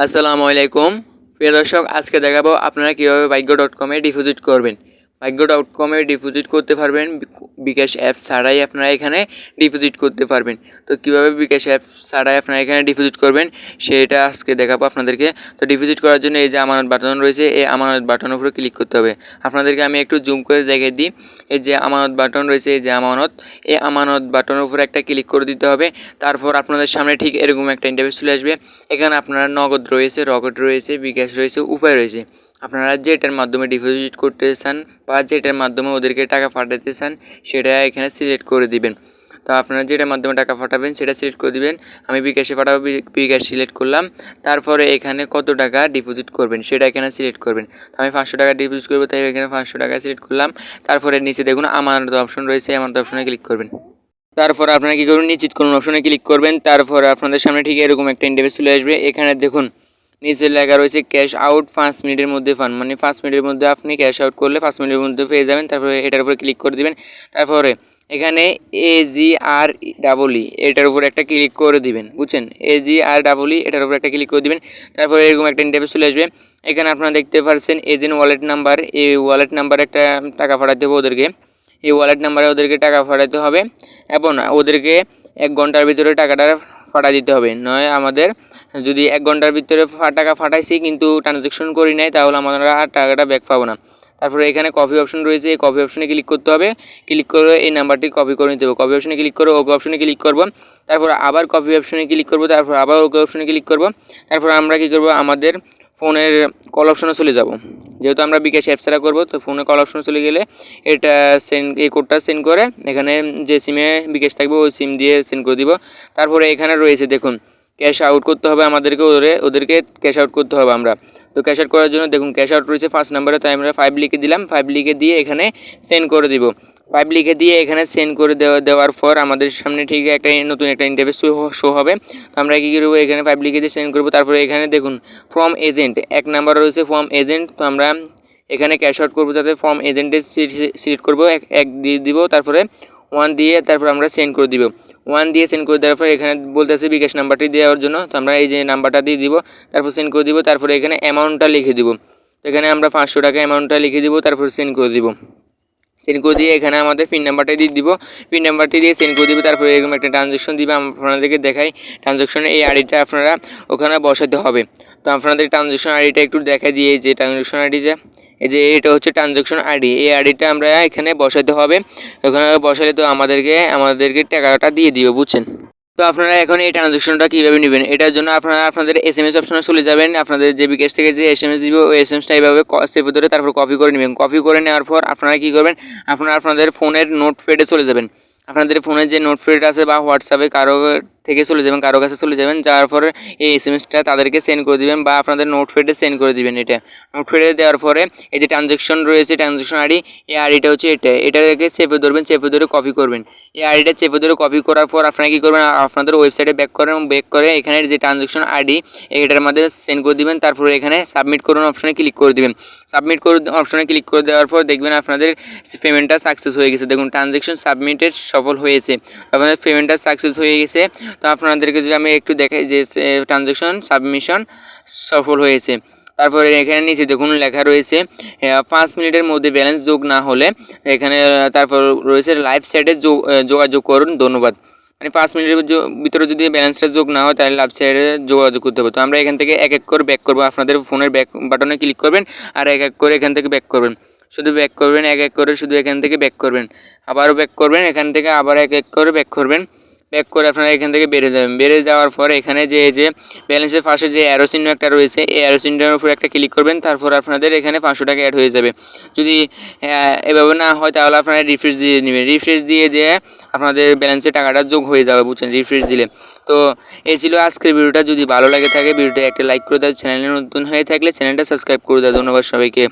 আসসালামু আলাইকুম প্রিয় দর্শক, আজকে দেখাবো আপনারা কীভাবে ভাগ্য.com-এ ডিপোজিট করবেন। ভাগ্য.com-এ ডিপোজিট করতে পারবেন বিকাশ অ্যাপ ছাড়াই আপনারা এখানে ডিপোজিট করতে পারবেন। তো কীভাবে বিকাশ অ্যাপ ছাড়াই আপনারা এখানে ডিপোজিট করবেন সেটা আজকে দেখাবো আপনাদেরকে। তো ডিপোজিট করার জন্য এই যে আমানত বাটন রয়েছে, এই আমানত বাটনের উপরে ক্লিক করতে হবে। আপনাদেরকে আমি একটু জুম করে দেখিয়ে দিই। এই যে আমানত বাটন রয়েছে, এই যে এই আমানত বাটনের উপরে একটা ক্লিক করে দিতে হবে। তারপর আপনাদের সামনে ঠিক এরকম একটা ইন্টারফেস চলে আসবে। এখানে আপনারা নগদ রয়েছে, রকেট রয়েছে, বিকাশ রয়েছে, উপায় রয়েছে। আপনারা যেটার মাধ্যমে ডিপোজিট করতে চান বা যেটার মাধ্যমে ওদেরকে টাকা পাঠাতে চান সেটা এখানে সিলেক্ট করে দিবেন। তো আপনারা যেটার মাধ্যমে টাকা পাঠাবেন সেটা সিলেক্ট করে দিবেন। আমি বিকাশে পাঠাবো, বিকাশ সিলেক্ট করলাম। তারপরে এখানে কত টাকা ডিপোজিট করবেন সেটা এখানে সিলেক্ট করবেন। তো আমি 500 টাকা ডিপোজিট করবো, তাই এখানে 500 টাকা সিলেক্ট করলাম। তারপরে নিচে দেখুন আমানত অপশন রয়েছে, আমানত অপশনে ক্লিক করবেন। তারপর আপনারা কী করবেন, নিশ্চিত করুন অপশনে ক্লিক করবেন। তারপর আপনাদের সামনে ঠিক এরকম একটা ইন্টারফেস চলে আসবে। এখানে দেখুন নিচে লেখা রয়েছে ক্যাশ আউট 5 মিনিটের মধ্যে পান, মানে 5 মিনিটের মধ্যে আপনি ক্যাশ আউট করলে 5 মিনিটের মধ্যে পেয়ে যাবেন। তারপরে এটার উপরে ক্লিক করে দিবেন। তারপরে এখানে AGREE এটার উপর একটা ক্লিক করে দিবেন, বুঝছেন? AGREE এটার উপর একটা ক্লিক করে দিবেন। তারপরে এরকম একটা ইন্টারফেস চলে আসবে। এখানে আপনারা দেখতে পাচ্ছেন এজেন্ট ওয়ালেট নাম্বার, এই ওয়ালেট নাম্বার একটা টাকা পাঠাতে হবে ওদেরকে। এই ওয়ালেট নাম্বারে ওদেরকে টাকা পাঠাতে হবে এবং ওদেরকে 1 ঘন্টার ভিতরে টাকাটা পাঠিয়ে দিতে হবে। নয় আমাদের যদি 1 ঘন্টার ভিতরে টাকা পাঠাইছি কিন্তু ট্রানজ্যাকশন করি নাই, তাহলে আমরা আর টাকাটা ব্যাক পাবো না। তারপরে এখানে কপি অপশন রয়েছে, এই কপি অপশনে ক্লিক করতে হবে। ক্লিক করে এই নাম্বারটি কপি করে নিতে হবে। কপি অপশনে ক্লিক করে ওকে অপশনে ক্লিক করব। তারপর আবার কপি অপশনে ক্লিক করব, তারপর আবার ওকে অপশনে ক্লিক করব। তারপর আমরা কী করব, আমাদের ফোনের কল অপশনে চলে যাব। যেহেতু আমরা বিকাশ অ্যাপ ছাড়া করবো, তো ফোনে কল অপশনে চলে গেলে এটা এই কোডটা সেন্ড করে এখানে যে সিমে বিকাশ থাকবে ওই সিম দিয়ে সেন্ড করে দিব। তারপরে এখানে রয়েছে দেখুন ক্যাশ আউট করতে হবে আমাদেরকে, ওদেরকে ক্যাশ আউট করতে হবে আমরা। তো ক্যাশ আউট করার জন্য দেখুন ক্যাশ আউট রয়েছে 5 নাম্বারে, তাই আমরা 5 লিখে দিলাম। 5 লিখে দিয়ে এখানে সেন্ড করে দিব। 5 লিখে দিয়ে এখানে সেন্ড করে দেওয়ার পর আমাদের সামনে ঠিক একটা নতুন একটা ইন্টারফেস শো হবে। তো আমরা কী করবো, এখানে 5 লিখে দিয়ে সেন্ড করবো। তারপরে এখানে দেখুন ফ্রম এজেন্ট 1 নাম্বার রয়েছে, ফ্রম এজেন্ট। তো আমরা এখানে ক্যাশ আউট করবো, যাতে ফর্ম এজেন্টে সিলেক্ট করবো, এক দিয়ে দিব। তারপরে 1 দিয়ে তারপর আমরা সেন্ড করে দিব। 1 দিয়ে সেন্ড করে দেওয়ার পর এখানে বলতেছে বিকাশ নাম্বারটি দেওয়ার জন্য, তো আমরা এই যে নাম্বারটা দিয়ে দিব। তারপর সেন্ড করে দিব। তারপরে এখানে অ্যামাউন্টটা লিখে দিব। তো এখানে আমরা 500 টাকা অ্যামাউন্টটা লিখে দিব। তারপর সেন্ড করে দিব। সেন্ড করে দিয়ে এখানে আমাদের পিন নাম্বারটা দিয়ে দিব। পিন নাম্বারটি দিয়ে সেন্ড করে দিব। তারপরে এরকম একটা ট্রানজ্যাকশন দিবে, আপনাদেরকে দেখাই। ট্রানজ্যাকশনের এই আইডিটা আপনারা ওখানে বসাতে হবে। তো আপনাদের ট্রানজ্যাকশন আইডিটা একটু দেখা দিয়ে, যে ট্রানজ্যাকশন আইডিটা এই যে এটা হচ্ছে ট্রানজ্যাকশন আইডি, এই আইডিটা আমরা এখানে বসাতে হবে। ওখানে বসালে তো আমাদেরকে টাকাটা দিয়ে দিবে, বুঝছেন? তো আপনারা এখন এই ট্রানজ্যাকশনটা কীভাবে নেবেন, এটার জন্য আপনারা আপনাদের SMS অপশনে চলে যাবেন। আপনাদের যে বিকাশ থেকে যে SMS দিব ওই SMSটা এইভাবে সেভ ধরে তারপর কপি করে নেবেন। কপি করে নেওয়ার পর আপনারা কী করবেন, আপনারা আপনাদের ফোনের নোটপ্যাডে চলে যাবেন। আপনাদের ফোনে যে নোটপ্যাড আছে বা হোয়াটসঅ্যাপে কারো থেকে চলে যাবেন, কারো কাছে চলে যাবেন, যাওয়ার পরে এই SMSটা তাদেরকে সেন্ড করে দিবেন বা আপনাদের নোটপ্যাডে সেন্ড করে দিবেন। এটা নোটপ্যাডে দেওয়ার পরে এই যে ট্রানজ্যাকশন রয়েছে, ট্রানজ্যাকশন আইডি, এই আইডিটা হচ্ছে এটাকে চেপে ধরবেন, চেপে ধরে কপি করবেন। এই আইডিটা চেপে ধরে কপি করার পর আপনারা কী করবেন, আপনাদের ওয়েবসাইটে ব্যাক করেন, ব্যাক করে এখানে যে ট্রানজ্যাকশন আইডি এটার মধ্যে সেন্ড করে দিবেন। তারপরে এখানে সাবমিট করুন অপশনে ক্লিক করে দিবেন। সাবমিট করুন অপশনে ক্লিক করে দেওয়ার পর দেখবেন আপনাদের পেমেন্টটা সাকসেস হয়ে গেছে। দেখুন ট্রানজ্যাকশন সাবমিটেড সফল হয়েছে, আপনাদের পেমেন্টটা সাকসেস হয়ে গেছে। তো আপনাদেরকে যদি আমি একটু দেখাই যে ট্রানজ্যাকশন সাবমিশন সফল হয়েছে। তারপরে এখানে নিচে দেখুন লেখা রয়েছে 5 মিনিটের মধ্যে ব্যালেন্স যোগ না হলে এখানে তারপর রয়েছে লাইভ সাইটে যোগাযোগ করুন, ধন্যবাদ। মানে 5 মিনিটের ভিতরে যদি ব্যালেন্সটা যোগ না হয় তাহলে লাইভ সাইটে যোগাযোগ করতে হবে। তো আমরা এখান থেকে এক এক করে ব্যাক করবো। আপনাদের ফোনের ব্যাক বাটনে ক্লিক করবেন আর এক এক করে এখান থেকে ব্যাক করবেন। শুধু ব্যাক করবেন, এক এক করে শুধু এখান থেকে ব্যাক করবেন, আবারও ব্যাক করবেন, এখান থেকে আবার এক এক করে ব্যাক করবেন। ব্যাক করে আপনারা এখান থেকে বেড়ে যাবেন। বেড়ে যাওয়ার পরে এখানে যে ব্যালেন্সের পাশে যে অ্যারো চিহ্ন একটা রয়েছে, এই অ্যারো চিহ্নের উপর একটা ক্লিক করবেন। তারপর আপনাদের এখানে 500 টাকা অ্যাড হয়ে যাবে। যদি এভাবে না হয় তাহলে আপনারা রিফ্রেশ দিয়ে নেবেন। রিফ্রেশ দিয়ে আপনাদের ব্যালেন্সের টাকাটা যোগ হয়ে যাবে, বুঝছেন, রিফ্রেশ দিলে। তো এই ছিল আজকের ভিডিওটা। যদি ভালো লাগে থাকে ভিডিওটা একটা লাইক করে দেয়, চ্যানেলে নতুন হয়ে থাকলে চ্যানেলটা সাবস্ক্রাইব করে দেয়। ধন্যবাদ সবাইকে।